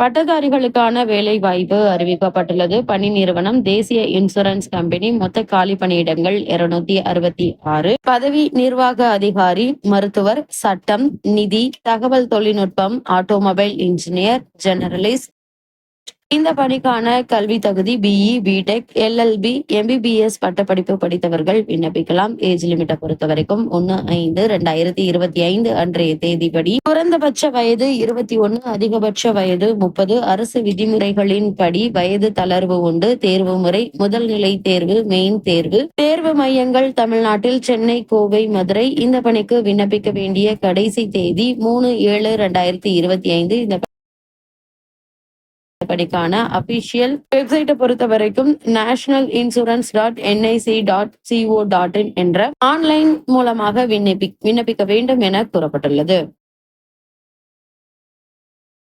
பட்டதாரிகளுக்கான வேலை வாய்ப்பு அறிவிக்கப்பட்டுள்ளது. பணி நிறுவனம் தேசிய இன்சூரன்ஸ் கம்பெனி. மொத்த காலி பணியிடங்கள் 266. பதவி நிர்வாக அதிகாரி, மருத்துவர், சட்டம், நிதி, தகவல் தொழில்நுட்பம், ஆட்டோமொபைல் இன்ஜினியர், ஜெனரலிஸ்ட். இந்த பணிக்கான கல்வி தகுதி பிஇ, பிடெக், எல்எல்பி, எம்பிபிஎஸ் பட்டப்படிப்பு படித்தவர்கள் விண்ணப்பிக்கலாம். ஏஜ் லிமிட்டை பொறுத்த வரைக்கும் 1/5/2025 அன்றைய தேதிப்படி குறைந்தபட்ச வயது 21, அதிகபட்ச வயது 30. அரசு விதிமுறைகளின் படி வயது தளர்வு உண்டு. தேர்வு முறை முதல் நிலை தேர்வு, மெயின் தேர்வு. தேர்வு மையங்கள் தமிழ்நாட்டில் சென்னை, கோவை, மதுரை. இந்த பணிக்கு விண்ணப்பிக்க வேண்டிய கடைசி தேதி 3/7/2025. இந்த பணிக்கான அபிஷியல் வெப்சைட்டை பொறுத்த வரைக்கும் nationalinsurance.nic.co.in என்ற ஆன்லைன் மூலமாக விண்ணப்பிக்க வேண்டும் என கூறப்பட்டுள்ளது.